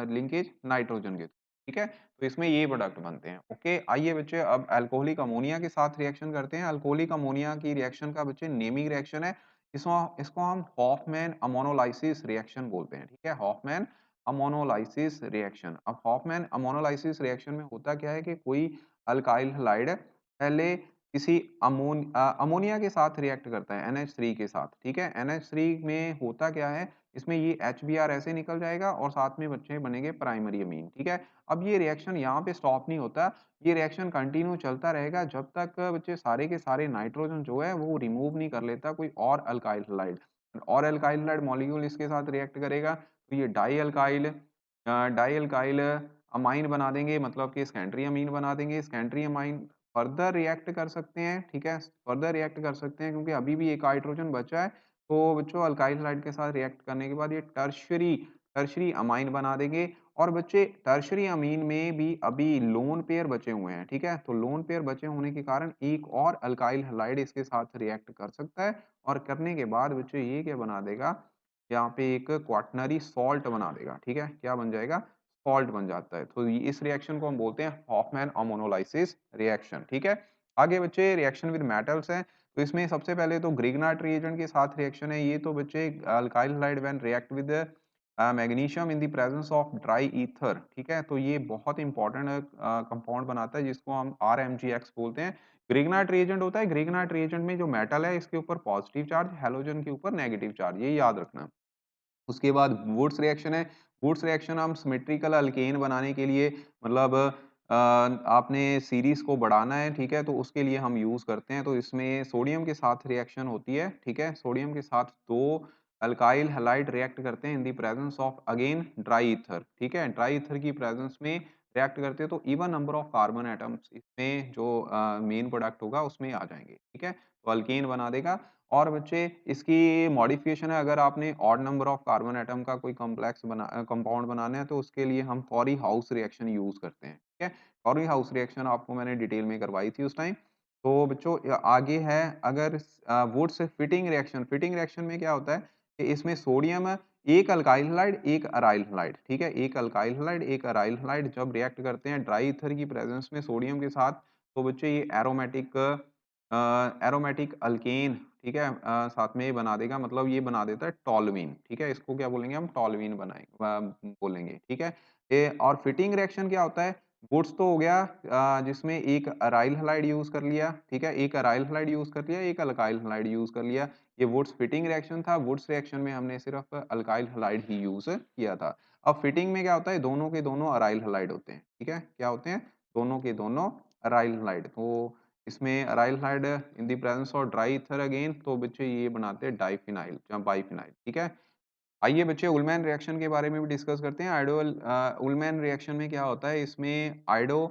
लिंकेज नाइट्रोजन के थ्रू, ठीक है? तो इसमें ये प्रोडक्ट बनते हैं। ओके, आइए बच्चे अब अल्कोहलिक अमोनिया के साथ रिएक्शन करते हैं। अल्कोहलिक अमोनिया की रिएक्शन का बच्चे नेमिंग रिएक्शन है। इसको इसको हम हॉफमैन अमोनोलाइसिस रिएक्शन बोलते हैं, ठीक है? Hoffmann ammonolysis reaction. अब हॉफमैन अमोनोलाइसिस रिएक्शन में होता क्या है कि कोई अल्काइल हैलाइड पहले किसी अमोनिया के साथ रिएक्ट करता है NH3 के साथ, ठीक है? NH3 में होता क्या है, इसमें ये HBr ऐसे निकल जाएगा और साथ में बच्चे बनेंगे प्राइमरी अमीन, ठीक है? अब ये रिएक्शन यहाँ पे स्टॉप नहीं होता, ये रिएक्शन कंटिन्यू चलता रहेगा जब तक बच्चे सारे के सारे नाइट्रोजन जो है वो रिमूव नहीं कर लेता कोई और अल्काइल हैलाइड। और अल्काइल हैलाइड मॉलिक्यूल इसके साथ रिएक्ट करेगा तो ये डाई अल्काइल अमाइन बना देंगे, मतलब कि सेकेंडरी अमीन बना देंगे। सेकेंडरी अमाइन फर्दर रिएक्ट कर सकते हैं, ठीक है? फर्दर रिएक्ट कर सकते हैं क्योंकि अभी भी एक हाइड्रोजन बचा है। तो बच्चों अल्काइल हैलाइड के साथ रिएक्ट करने के बाद ये टर्शियरी टर्शियरी अमाइन बना देंगे और बच्चे टर्शियरी अमीन में भी अभी लोन पेयर बचे हुए हैं, ठीक है? तो लोन पेयर बचे होने के कारण एक और अल्काइल हैलाइड इसके साथ रिएक्ट कर सकता है और करने के बाद बच्चे ये क्या बना देगा, यहाँ पे एक क्वाटरनरी सॉल्ट बना देगा, ठीक है? क्या बन जाएगा? सॉल्ट बन जाता है। तो इस रिएक्शन को हम बोलते हैं हॉफमैन अमोनोलाइसिस रिएक्शन, ठीक है? आगे बच्चे रिएक्शन विद मेटल्स हैं, तो इसमें सबसे पहले तो ग्रिग्नार्ड रिएजेंट के साथ रिएक्शन है। ये तो बच्चे alkyl halide when react with magnesium in the presence of dry ether, ठीक है? तो ये बहुत इंपॉर्टेंट कंपाउंड बनाता है जिसको हम RMgX बोलते हैं। ग्रिग्नार्ड रिएजेंट होता है, ग्रिग्नार्ड रिएजेंट में जो मेटल है इसके ऊपर पॉजिटिव चार्ज, हैलोजन के ऊपर नेगेटिव चार्ज, ये याद रखना। उसके बाद वुड्स रिएक्शन है। वुड्स रिएक्शन हम सिमेट्रिकल अल्केन बनाने के लिए मतलब आपने सीरीज़ को बढ़ाना है, ठीक है? तो उसके लिए हम यूज़ करते हैं। तो इसमें सोडियम के साथ रिएक्शन होती है, ठीक है? सोडियम के साथ 2 अल्काइल हैलाइड रिएक्ट करते हैं इन the presence of again dry ether, ठीक है? ड्राई ईथर की प्रेजेंस में रिएक्ट करते हैं तो even number of carbon atoms इसमें जो मेन प्रोडक्ट होगा उसमें आ जाएँगे, ठीक है? तो अल्केन बना देगा और बच्चे इसकी मॉडिफिकेशन है, अगर आपने odd number of carbon atom का कोई कंपाउंड बनाना है तो उसके लिए हम फॉरी हाउस रिएक्शन यूज़ करते हैं, ठीक है? फॉरी हाउस रिएक्शन आपको मैंने डिटेल में करवाई थी उस टाइम। तो बच्चों आगे है अगर वुड्स फिटिंग रिएक्शन में क्या होता है कि इसमें सोडियम एक अल्काइल हैलाइड, एक अराइल हैलाइड, ठीक है? एक अल्काइल हैलाइड, एक अराइल हैलाइड जब रिएक्ट करते हैं ड्राई ईथर की प्रेजेंस में सोडियम के साथ, तो बच्चे ये एरोमेटिक अल्केन, ठीक है? साथ में ये बना देगा, मतलब ये बना देता है टॉलुईन, ठीक है? इसको क्या बोलेंगे हम? टॉलुईन बोलेंगे, ठीक है? ये और फिटिंग रिएक्शन क्या होता है? वुड्स तो हो गया जिसमें एक अराइल हैलाइड यूज़ कर लिया, ठीक है? एक अराइल हैलाइड यूज़ कर लिया, एक अल्काइल हैलाइड यूज़ कर लिया। ये वुड्स फिटिंग रिएक्शन था। वुड्स रिएक्शन में हमने सिर्फ़ अल्काइल हैलाइड ही यूज़ किया था। अब फिटिंग में क्या होता है? दोनों के दोनों अराइल हैलाइड होते हैं, ठीक है? क्या होते हैं? दोनों के दोनों अराइल हैलाइड। तो इसमें aryl halide in the presence of dry ether again, तो बच्चे ये बनाते हैं डाइफिनाइल या बाइफिनाइल, ठीक है? आइए बच्चे उलमैन रिएक्शन के बारे में भी डिस्कस करते हैं। उलमैन रिएक्शन में क्या होता है, इसमें आयोडो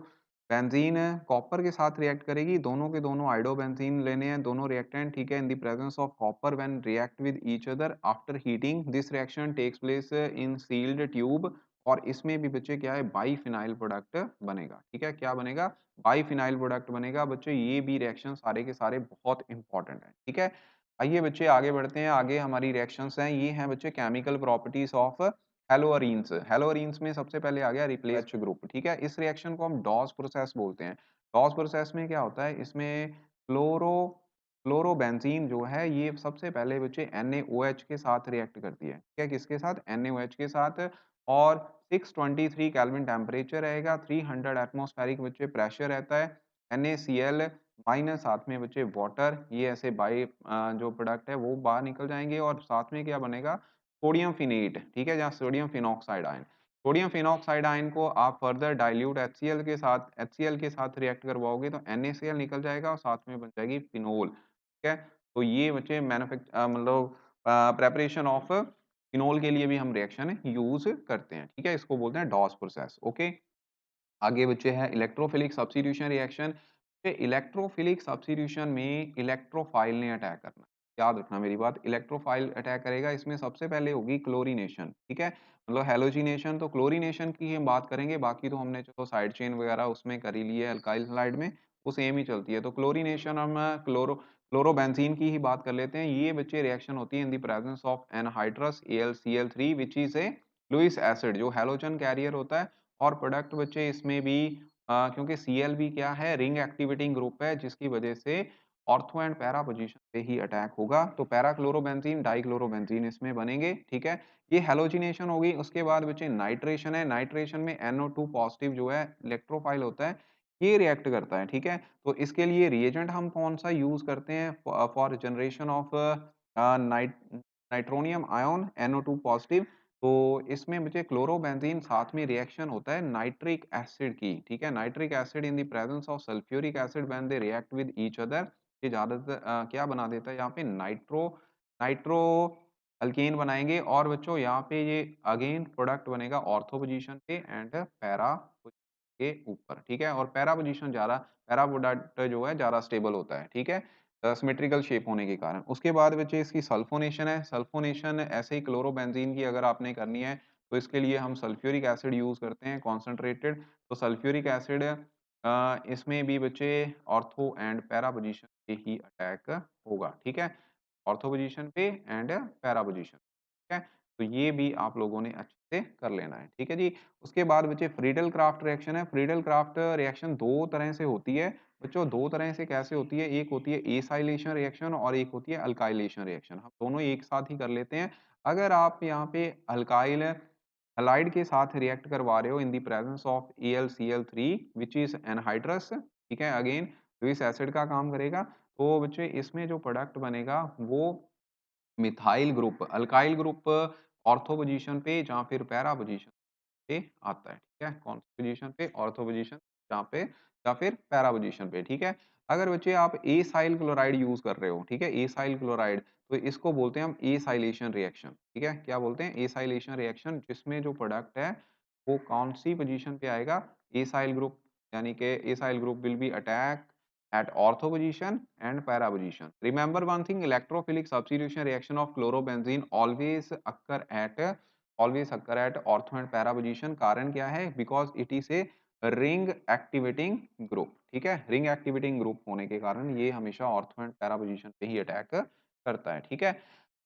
बेंजीन कॉपर के साथ रिएक्ट करेगी। दोनों के दोनों आयोडो बेंजीन लेने हैं, दोनों रिएक्टेंट, ठीक है? In the presence of copper when react with each other after heating this reaction takes place in sealed tube और इसमें भी बच्चे क्या है बाइफिनाइल प्रोडक्ट बनेगा, ठीक है? क्या बनेगा? बाइफिनाइल प्रोडक्ट बनेगा। बच्चों ये भी रिएक्शन सारे के सारे बहुत इंपॉर्टेंट हैं, ठीक है? आइए बच्चे आगे बढ़ते हैं। आगे हमारी रिएक्शंस हैं, ये हैं बच्चे केमिकल प्रॉपर्टीज ऑफ हेलोअरीन्स। हेलोअरीन्स में सबसे पहले आ गया रिप्लेस ग्रुप, ठीक है? इस रिएक्शन को हम डॉस प्रोसेस बोलते हैं। डॉस प्रोसेस में क्या होता है, इसमें फ्लोरो फ्लोरोबेंजीन जो है ये सबसे पहले बच्चे NaOH के साथ रिएक्ट करती है, ठीक है? किसके साथ? NaOH के साथ। और 623 केल्विन टेम्परेचर रहेगा, 300 एटमॉस्फेरिक बच्चे प्रेशर रहता है। NaCl माइनस साथ में बचे वाटर, ये ऐसे जो प्रोडक्ट है वो बाहर निकल जाएँगे और साथ में क्या बनेगा सोडियम फिनेट, ठीक है? जहाँ sodium phenoxide ion. Sodium phenoxide ion को आप फर्दर डाइल्यूट एचसीएल के साथ रिएक्ट करवाओगे तो NaCl निकल जाएगा और साथ में बन जाएगी फिनोल, ठीक है? तो ये बचे मतलब प्रिपरेशन ऑफ फिनोल के लिए भी हम रिएक्शन यूज़ करते हैं, ठीक है? इसको बोलते हैं डॉस प्रोसेस, ओके? आगे बचे हैं electrophilic substitution reaction. Electrophilic substitution में इलेक्ट्रोफाइल ने अटैक करना। याद रखना मेरी बात, इलेक्ट्रोफाइल अटैक करेगा, इसमें सबसे पहले होगी क्लोरीनेशन, ठीक है? मतलब हैलोजिनेशन, तो क्लोरीनेशन की हम बात करेंगे, बाकी तो हमने चलो साइड चेन वगैरह उसमें कर ही लिया है अल्काइल हैलाइड में, वो सेम ही चलती है। तो क्लोरीनेशन हम क्लोरोबेंजीन की ही बात कर लेते हैं। ये बच्चे रिएक्शन होती है in the presence of anhydrous AlCl3 which is a Lewis acid, जो हैलोजन कैरियर होता है। और प्रोडक्ट बच्चे इसमें भी क्योंकि Cl भी क्या है, रिंग एक्टिवेटिंग ग्रुप है, जिसकी वजह से ऑर्थो एंड पैरा पोजीशन पे ही अटैक होगा। तो पैरा क्लोरोबेंजीन डाइक्लोरोबेंजीन इसमें बनेंगे, ठीक है? ये हैलोजिनेशन होगी। उसके बाद बच्चे नाइट्रेशन है। नाइट्रेशन में NO2 पॉजिटिव जो है इलेक्ट्रोफाइल होता है, ये रिएक्ट करता है, ठीक है? तो इसके लिए रिएजेंट हम कौन सा यूज करते हैं for generation of nitronium ion NO2 positive. तो इसमें मुझे क्लोरोबेंजीन साथ में रिएक्शन होता है नाइट्रिक एसिड की, ठीक है? Nitric acid in the presence of sulphuric acid when they react with each other, ये ज्यादातर क्या बना देता है यहाँ पे नाइट्रो अल्केन बनाएंगे। और बच्चों यहाँ पे ये अगेन प्रोडक्ट बनेगा ऑर्थो पोजीशन पे एंड पैरा के ऊपर, ठीक है? और पैरा पोजीशन ज्यादा, पैरा प्रोडक्ट जो है ज्यादा स्टेबल होता है, ठीक है? सिमेट्रिकल शेप होने के कारण। उसके बाद बच्चे इसकी सल्फोनेशन है। सल्फोनेशन ऐसे ही क्लोरोबेंजीन की अगर आपने करनी है तो इसके लिए हम सल्फ्यूरिक एसिड यूज़ करते हैं कॉन्सन्ट्रेटेड। तो सल्फ्यूरिक एसिड इसमें भी बच्चे ऑर्थो एंड पैरा पोजीशन पे ही अटैक होगा, ठीक है? ऑर्थो पोजीशन पे एंड पैरा पोजीशन, ठीक है? तो ये भी आप लोगों ने अच्छे से कर लेना है, ठीक है जी? उसके बाद बच्चे फ्रीडल क्राफ्ट रिएक्शन है। फ्रीडल क्राफ्ट रिएक्शन 2 तरह से होती है। बच्चों 2 तरह से कैसे होती है, एक होती है एसाइलेशन रिएक्शन और एक होती है अल्काइलेशन रिएक्शन। हम दोनों एक साथ ही कर लेते हैं। अगर आप यहाँ पे अल्काइल हैलाइड के साथ रिएक्ट करवा रहे हो इन the presence of AlCl3 which is anhydrous, ठीक है? अगेन लुईस एसिड का काम करेगा। तो बच्चे इसमें जो प्रोडक्ट बनेगा वो methyl group, alkyl group ortho position पे या फिर पैरा पोजीशन पे आता है, ठीक है? कौन सी पोजीशन पे? ऑर्थो पोजीशन जहाँ पे या फिर पैरा पोजीशन पे, ठीक है? अगर बच्चे आप एसाइल क्लोराइड यूज़ कर रहे हो, ठीक है? एसाइल क्लोराइड, तो इसको बोलते हैं हम एसाइलेशन रिएक्शन, ठीक है? क्या बोलते हैं? एसाइलेशन रिएक्शन, जिसमें जो प्रोडक्ट है वो कौन-सी पोजीशन पे आएगा? एसाइल ग्रुप, यानी कि acyl group will be attack at ortho position and para position. Remember one thing, electrophilic substitution reaction of chlorobenzene always occur at ortho and para position. कारण क्या है? Because it is a ring activating group, ठीक है? ring activating group होने के कारण ये हमेशा ortho and para position पे ही अटैक करता है, ठीक है?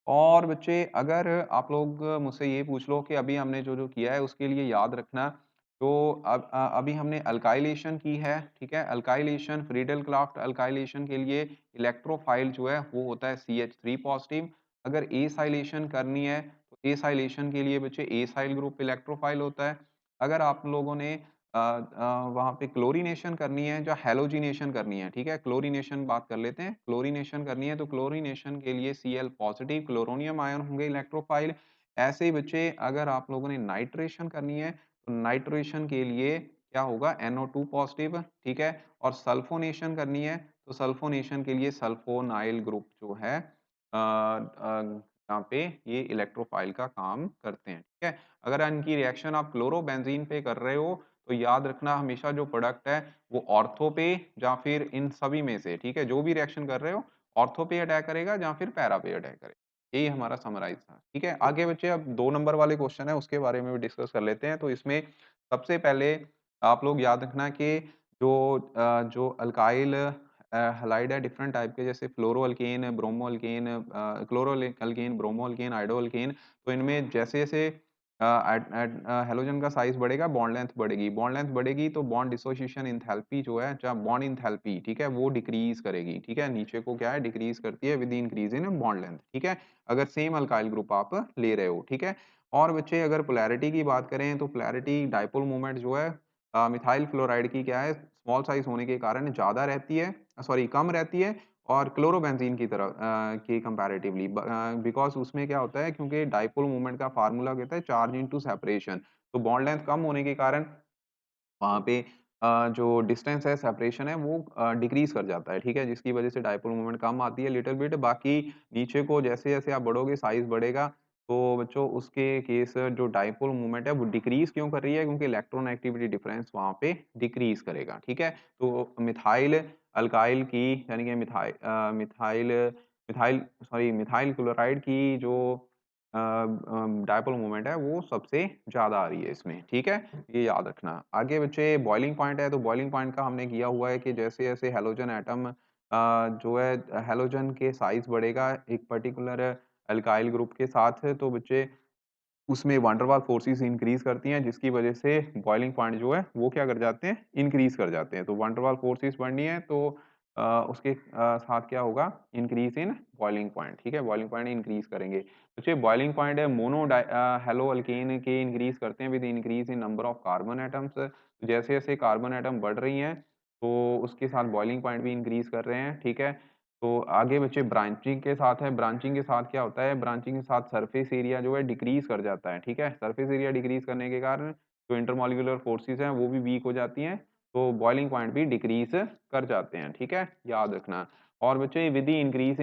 और बच्चे अगर आप लोग मुझसे ये पूछ लो कि अभी हमने जो-जो किया है उसके लिए याद रखना, तो अभी हमने अल्काइलेशन की है, ठीक है? अल्काइलेशन, फ्रीडल क्राफ्ट अल्काइलेशन के लिए इलेक्ट्रोफाइल जो है वो होता है CH3 पॉजिटिव। अगर एसाइलेशन करनी है तो एसाइलेशन के लिए बच्चे एसाइल ग्रुप इलेक्ट्रोफाइल होता है। अगर आप लोगों ने वहाँ पे क्लोरीनेशन करनी है या हैलोजिनेशन करनी है, ठीक है? क्लोरीनेशन बात कर लेते हैं। क्लोरीनेशन करनी है तो क्लोरीनेशन के लिए Cl पॉजिटिव क्लोरोनियम आयन होंगे इलेक्ट्रोफाइल। ऐसे ही बच्चे अगर आप लोगों ने नाइट्रेशन करनी है तो नाइट्रेशन के लिए क्या होगा? NO2 पॉजिटिव, ठीक है? और सल्फोनेशन करनी है तो सल्फोनेशन के लिए सल्फोनाइल ग्रुप जो है यहाँ पे ये इलेक्ट्रोफाइल का काम करते हैं, ठीक है? अगर इनकी रिएक्शन आप क्लोरोबेंजीन पे कर रहे हो तो याद रखना हमेशा जो प्रोडक्ट है वो ऑर्थो पे या फिर इन सभी में से, ठीक है? जो भी रिएक्शन कर रहे हो ऑर्थो पे अटैक करेगा या फिर पैरा पे अटैक करेगा। यही हमारा समराइज़ था, ठीक है? आगे बच्चे अब 2 नंबर वाले क्वेश्चन है उसके बारे में भी डिस्कस कर लेते हैं। तो इसमें सबसे पहले आप लोग याद रखना कि जो अल्काइल हैलाइड है डिफरेंट टाइप के, जैसे fluoro alkane, bromo alkane, chloro alkane, bromo alkane, iodo alkane. तो इनमें जैसे-जैसे हैलोजन का साइज़ बढ़ेगा, बॉन्ड लेंथ बढ़ेगी। बॉन्ड लेंथ बढ़ेगी तो बॉन्ड डिसोसिएशन एंथैल्पी जो है, जहाँ बॉन्ड एंथैल्पी, ठीक है? वो डिक्रीज़ करेगी, ठीक है? नीचे को क्या है, डिक्रीज़ करती है with increase in bond length, ठीक है? अगर सेम अल्काइल ग्रुप आप ले रहे हो, ठीक है? और बच्चे अगर पोलैरिटी की बात करें तो पोलैरिटी डाइपोल मोमेंट जो है मिथाइल फ्लोराइड की क्या है, स्मॉल साइज़ होने के कारण ज़्यादा रहती है। सॉरी कम रहती है और क्लोरोबेंजीन की तरह के कंपैरेटिवली बिकॉज़ उसमें क्या होता है क्योंकि डाइपोल मोमेंट का फ़ॉर्मूला कहता है चार्ज इंटू सेपरेशन। तो बॉन्ड लेंथ कम होने के कारण वहाँ पे जो डिस्टेंस है, सेपरेशन है वो डिक्रीज़ कर जाता है, ठीक है? जिसकी वज़ह से डायपोल मोमेंट कम आती है लिटिल बिट बाकी नीचे को जैसे-जैसे आप बढ़ोगे साइज़ बढ़ेगा, तो बच्चों उसके केस जो डायपोल मोमेंट है वो डिक्रीज़ क्यों कर रही है? क्योंकि इलेक्ट्रॉन एक्टिविटी डिफरेंस वहाँ पे डिक्रीज़ करेगा, ठीक है? तो मिथाइल अल्काइल की यानी कि मिथाइल क्लोराइड की जो डायपोल मोमेंट है वो सबसे ज़्यादा आ रही है इसमें, ठीक है? ये याद रखना। आगे बच्चे बॉइलिंग पॉइंट है, तो बॉइलिंग पॉइंट का हमने किया हुआ है कि जैसे-जैसे हैलोजन एटम जो है हैलोजन के साइज़ बढ़ेगा एक पर्टिकुलर अल्काइल ग्रुप के साथ, तो बच्चे उसमें van der Waals forces increase करती हैं, जिसकी वजह से बॉइलिंग पॉइंट जो है, वो क्या कर जाते हैं, इंक्रीज़ कर जाते हैं। तो वैन डेर वाल्स फ़ोर्सेस बढ़नी है तो उसके साथ क्या होगा, इंक्रीज़ इन बॉइलिंग पॉइंट, ठीक है? बॉइलिंग पॉइंट इंक्रीज़ करेंगे। तो जो बॉइलिंग पॉइंट है हैलो अल्केन के इंक्रीज़ करते हैं with increase in number of carbon atoms. जैसे-जैसे कार्बन एटम बढ़ रही हैं, तो उसके साथ बॉइलिंग पॉइंट भी इंक्रीज़ कर रहे हैं, ठीक है? तो आगे बच्चे ब्रांचिंग के साथ है, ब्रांचिंग के साथ क्या होता है, ब्रांचिंग के साथ सरफेस एरिया जो है डिक्रीज़ कर जाता है, ठीक है? सरफेस एरिया डिक्रीज़ करने के कारण जो इंटरमॉलिक्यूलर फोर्सेस हैं, वो भी वीक हो जाती हैं, तो बॉइलिंग पॉइंट भी डिक्रीज़ कर जाते हैं, ठीक है? याद रखना। और बच्चे with the increase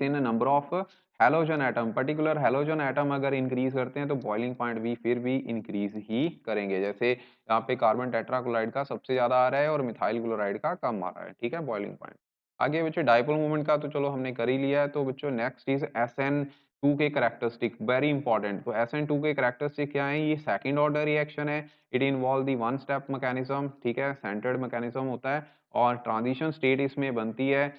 in number of halogen atom, particular halogen atom अगर इंक्रीज़ करते हैं, तो बॉइलिंग पॉइंट भी फिर भी इंक्रीज़ ही करेंगे। जैसे यहाँ पे कार्बन टेट्राक्लोराइड का सबसे ज़्यादा आ रहा है और मिथाइल क्लोराइड का कम आ रहा है, ठीक है? Boiling point. आगे बच्चों डायपोल मोमेंट का तो चलो हमने कर ही लिया है, तो बच्चों नेक्स्ट इज़ SN2 के कैरेक्टरिस्टिक वेरी इंपॉर्टेंट। तो SN2 के कैरेक्टरिस्टिक क्या है? ये सेकंड ऑर्डर रिएक्शन है। It involve the one step mechanism, ठीक है? सेंटर्ड मैकेनिज़्म होता है और ट्रांजिशन स्टेट इसमें बनती है।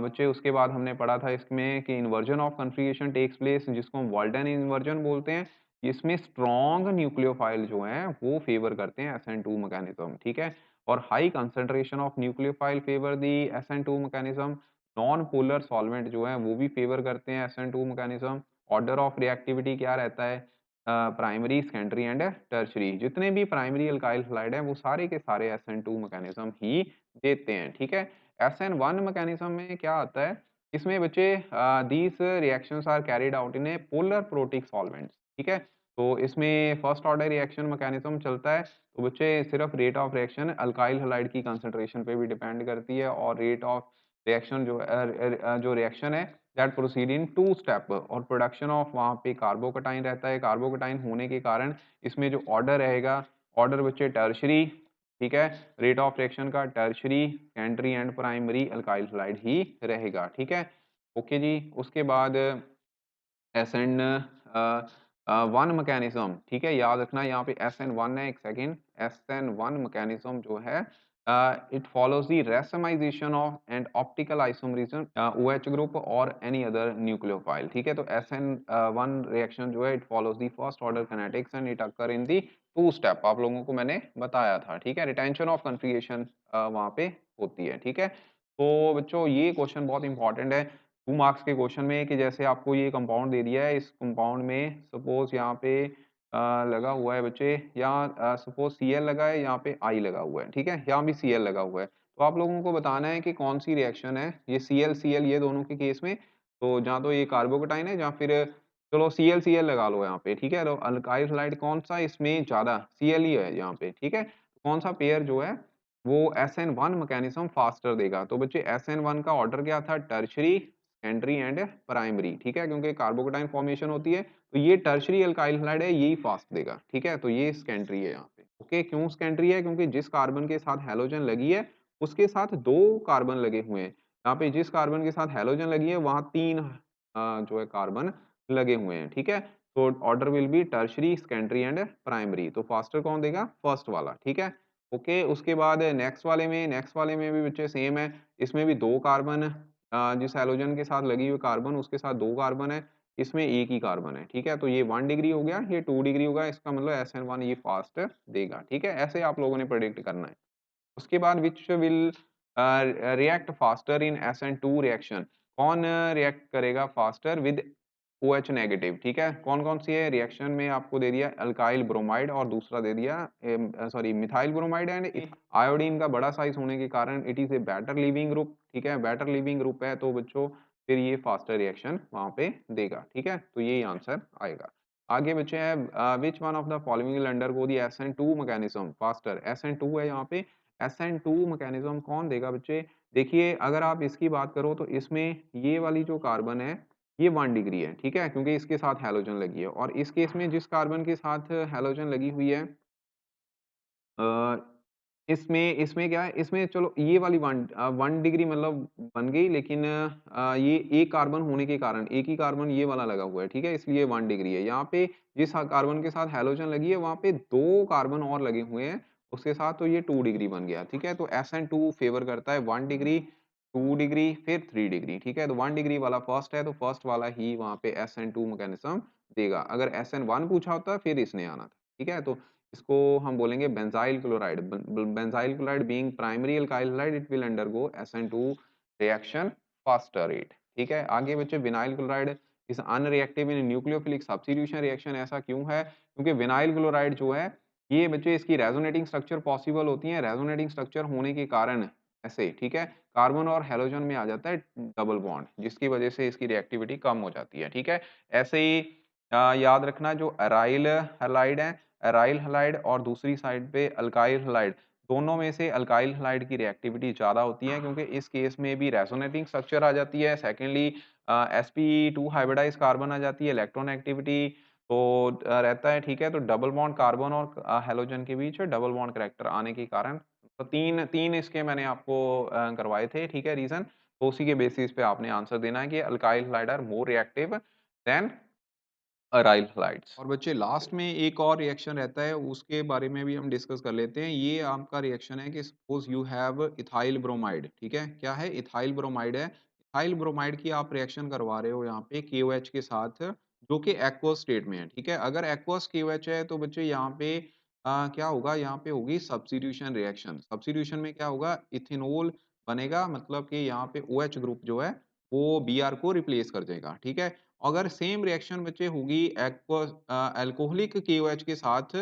बच्चे उसके बाद हमने पढ़ा था इसमें कि inversion of configuration takes place जिसको हम वाल्टन इन्वर्जन बोलते हैं। इसमें स्ट्रॉन्ग न्यूक्लियोफाइल जो हैं वो फेवर करते हैं SN2 मैकेनिज्म, ठीक है? और high concentration of nucleophile favour the SN2 mechanism. Non polar solvent जो है वो भी फेवर करते हैं SN2 mechanism. Order of reactivity क्या रहता है? Primary, secondary and tertiary. जितने भी प्राइमरी अल्काइल हैलाइड हैं वो सारे के सारे SN2 मैकेनिज्म ही देते हैं, ठीक है? SN1 मैकेनिज्म में क्या आता है? इसमें बच्चे these reactions are carried out in a polar protic solvents, ठीक है? तो इसमें फर्स्ट ऑर्डर रिएक्शन मैकेनिज्म चलता है, तो बच्चे सिर्फ rate of reaction alkyl halide की कंसंट्रेशन पे भी डिपेंड करती है और रेट ऑफ रिएक्शन जो रिएक्शन है that proceed in two step और प्रोडक्शन ऑफ वहाँ पे कार्बोकैटायन रहता है। कार्बोकैटायन होने के कारण इसमें जो ऑर्डर रहेगा, ऑर्डर बच्चे टर्शियरी, ठीक है? रेट ऑफ रिएक्शन का tertiary, secondary and primary alkyl halide ही रहेगा, ठीक है? ओके जी, उसके बाद एसएन 1 मैकेनिज्म, ठीक है? याद रखना यहाँ पे SN1 है, एक सेकंड, SN1 मैकेनिज्म जो है it follows the racemisation of and optical isomerism OH group और एनी अदर न्यूक्लियोफाइल, ठीक है? तो SN1 रिएक्शन जो है it follows the first order kinetics and it occur in the two step, आप लोगों को मैंने बताया था, ठीक है? रिटेंशन ऑफ कन्फिगरेशन वहाँ पे होती है, ठीक है? तो बच्चों ये क्वेश्चन बहुत इंपॉर्टेंट है। 2 मार्क्स के क्वेश्चन में कि जैसे आपको ये कंपाउंड दे दिया है, इस कंपाउंड में सपोज़ यहाँ पे लगा हुआ है बच्चे, यहाँ सपोज़ Cl लगा है, यहाँ पे I लगा हुआ है, ठीक है? यहाँ भी Cl लगा हुआ है। तो आप लोगों को बताना है कि कौन-सी रिएक्शन है, ये Cl ये दोनों के केस में, तो जहाँ तो ये कार्बोकैटायन है, जहाँ फिर चलो Cl लगा लो यहाँ पे, ठीक है? तो अल्काइल हैलाइड कौन-सा इसमें ज़्यादा Cl ही है यहाँ पे, ठीक है? कौन-सा पेयर जो है वो SN1 मैकेनिज़्म फास्टर देगा। तो बच्चे SN1 का ऑर्डर क्या था? टर्शियरी, सेकेंडरी एंड प्राइमरी, ठीक है? क्योंकि कार्बोकैटायन फॉर्मेशन होती है, तो ये टर्शियरी अल्काइल हैलाइड है, यही फास्ट देगा, ठीक है? तो ये सेकेंडरी है यहाँ पे, ओके? क्यों सेकेंडरी है? क्योंकि जिस कार्बन के साथ हैलोजन लगी है, उसके साथ 2 कार्बन लगे हुए हैं। यहाँ पे जिस कार्बन के साथ हैलोजन लगी है, वहाँ 3 जो है कार्बन लगे हुए हैं, ठीक है? तो order will be tertiary, secondary and primary. तो फास्टर कौन देगा? फर्स्ट वाला, ठीक है? ओके, उसके बाद नेक्स्ट वाले में भी बच्चे सेम है। इसमें भी 2 कार्बन जिस हैलोजन के साथ लगी हुई कार्बन उसके साथ 2 कार्बन है, इसमें 1 ही कार्बन है, ठीक है? तो ये 1 डिग्री हो गया, ये 2 डिग्री होगा, इसका मतलब SN1 ये फास्ट देगा, ठीक है? ऐसे आप लोगों ने प्रेडिक्ट करना है। उसके बाद which will react faster in SN2 reaction, कौन रिएक्ट करेगा फास्टर विद OH नेगेटिव, ठीक है? कौन-कौन सी है रिएक्शन में आपको दे दिया अल्काइल ब्रोमाइड और दूसरा दे दिया sorry methyl bromide and iodine का बड़ा साइज़ होने के कारण it is a better leaving group, ठीक है? बेटर लीविंग ग्रुप है तो बच्चों फिर ये फास्टर रिएक्शन वहाँ पे देगा, ठीक है? तो यही आंसर आएगा। आगे बच्चे हैं which one of the following will undergo the SN2 mechanism faster SN2 है यहाँ पे, SN2 मैकेनिज्म कौन देगा बच्चे? देखिए अगर आप इसकी बात करो तो इसमें ये वाली जो कार्बन है ये 1 डिग्री है, ठीक है? क्योंकि इसके साथ हैलोजन लगी है और इस केस में जिस कार्बन के साथ हैलोजन लगी हुई है अ, इसमें इसमें क्या है, इसमें चलो ये वाली 1 डिग्री मतलब बन गई लेकिन ये एक कार्बन होने के कारण एक ही कार्बन ये वाला लगा हुआ है, ठीक है? इसलिए 1 डिग्री है। यहाँ पे जिस कार्बन के साथ हैलोजन लगी है, वहाँ पे 2 कार्बन और लगे हुए हैं उसके साथ, तो ये 2 डिग्री बन गया, ठीक है? तो SN2 फ़ेवर करता है 1 डिग्री, 2 डिग्री फिर 3 डिग्री, ठीक है? तो 1 डिग्री वाला फर्स्ट है, तो फर्स्ट वाला ही वहाँ पे SN2 मैकेनिज़्म देगा। अगर SN1 पूछा होता फिर इसने आना था, ठीक है? तो इसको हम बोलेंगे benzyl chloride benzyl chloride being primary alkyl halide it will undergo SN2 reaction faster rate, ठीक है? आगे बच्चे vinyl chloride is unreactive in nucleophilic substitution reaction ऐसा क्यों है? क्योंकि विनाइल क्लोराइड जो है ये बच्चे इसकी रेजोनेटिंग स्ट्रक्चर पॉसिबल होती है, रेजोनेटिंग स्ट्रक्चर होने के कारण ऐसे, ठीक है? कार्बन और हैलोजन में आ जाता है डबल बॉन्ड जिसकी वजह से इसकी रिएक्टिविटी कम हो जाती है, ठीक है? ऐसे ही याद रखना जो अराइल हैलाइड है एराइल हैलाइड और दूसरी साइड पे अल्काइल हैलाइड, दोनों में से अल्काइल हैलाइड की रिएक्टिविटी ज़्यादा होती है क्योंकि इस केस में भी रेजोनेटिंग स्ट्रक्चर आ जाती है। सेकेंडली sp2 हाइब्रिडाइज्ड कार्बन आ जाती है, इलेक्ट्रॉन एक्टिविटी तो रहता है, ठीक है? तो डबल बॉन्ड कार्बन और हैलोजन के बीच डबल बॉन्ड करैक्टर आने के कारण तो 3 इसके मैंने आपको करवाए थे, ठीक है रीज़न? तो उसी के बेसिस पे आपने आंसर देना है कि alkyl halide are more reactive than aryl halides. और बच्चे लास्ट में एक और रिएक्शन रहता है उसके बारे में भी हम डिस्कस कर लेते हैं। ये आपका रिएक्शन है कि suppose you have ethyl bromide, ठीक है? क्या है? इथाइल ब्रोमाइड है। इथाइल ब्रोमाइड की आप रिएक्शन करवा रहे हो यहाँ पे KOH के साथ जो कि एक्वस स्टेट में है, ठीक है? अगर एक्वस KOH है तो बच्चे यहाँ पे क्या होगा? यहाँ पे होगी सब्स्टिट्यूशन रिएक्शन। सब्स्टिट्यूशन में क्या होगा? इथेनॉल बनेगा मतलब कि यहाँ पे OH ग्रुप जो है वो Br को रिप्लेस कर देगा, ठीक है? अगर सेम रिएक्शन बच्चे होगी अल्कोहलिक KOH के साथ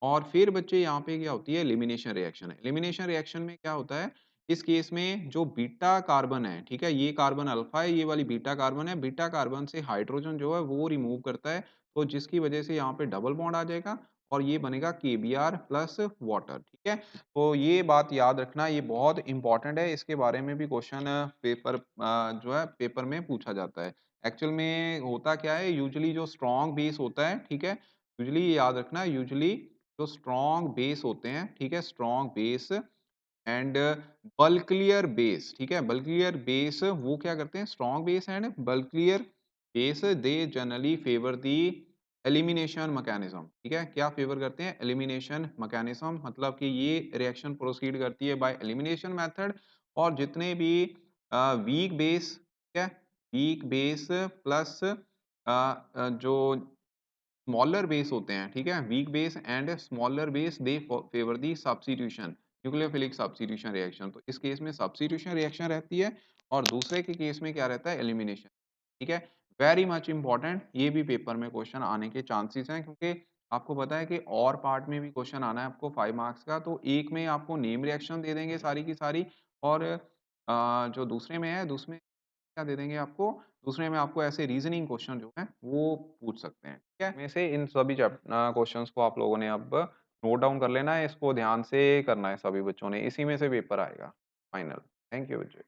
और फिर बच्चे यहाँ पे क्या होती है एलिमिनेशन रिएक्शन है। एलिमिनेशन रिएक्शन में क्या होता है इस केस में जो बीटा कार्बन है, ठीक है? ये कार्बन अल्फा है, ये वाली बीटा कार्बन है। बीटा कार्बन से हाइड्रोजन जो है वो रिमूव करता है, तो जिसकी वजह से यहाँ पे डबल बॉन्ड आ जाएगा और ये बनेगा KBr प्लस वाटर, ठीक है? तो ये बात याद रखना, ये बहुत इंपॉर्टेंट है। इसके बारे में भी क्वेश्चन पेपर जो है पेपर में पूछा जाता है। एक्चुअल में होता क्या है यूजुअली जो स्ट्रॉन्ग बेस होता है, ठीक है? यूजुअली ये याद रखना यूजुअली जो स्ट्रॉन्ग बेस होते हैं, ठीक है? Strong base and bulkier base, ठीक है? बल्कलियर बेस वो क्या करते हैं strong base and bulkier base they generally favour the elimination mechanism, ठीक है? क्या फेवर करते हैं? एलिमिनेशन मैकेनिज्म मतलब कि ये रिएक्शन प्रोसीड करती है बाय एलिमिनेशन मेथड और जितने भी वीक बेस, ठीक है? वीक बेस प्लस जो स्मॉलर बेस होते हैं, ठीक है? Weak base and smaller base they favour the substitution, nucleophilic substitution reaction. तो इस केस में सब्स्टिट्यूशन रिएक्शन रहती है और दूसरे के केस में क्या रहता है? एलिमिनेशन, ठीक है? वेरी मच इम्पोर्टेंट ये भी पेपर में क्वेश्चन आने के चांसेस हैं क्योंकि आपको पता है कि और पार्ट में भी क्वेश्चन आना है आपको 5 मार्क्स का, तो एक में आपको नेम रिएक्शन दे देंगे सारी की सारी और जो दूसरे में है, दूसरे क्या दे देंगे आपको, दूसरे में आपको ऐसे रीज़निंग क्वेश्चन जो हैं, वो पूछ सकते हैं, ठीक है? में से इन सभी क्वेश्चंस को आप लोगों ने अब नोट डाउन कर लेना है, इसको ध्यान से करना है सभी बच्चों ने, इसी में से पेपर आएगा फाइनल। थैंक यू बच्चे।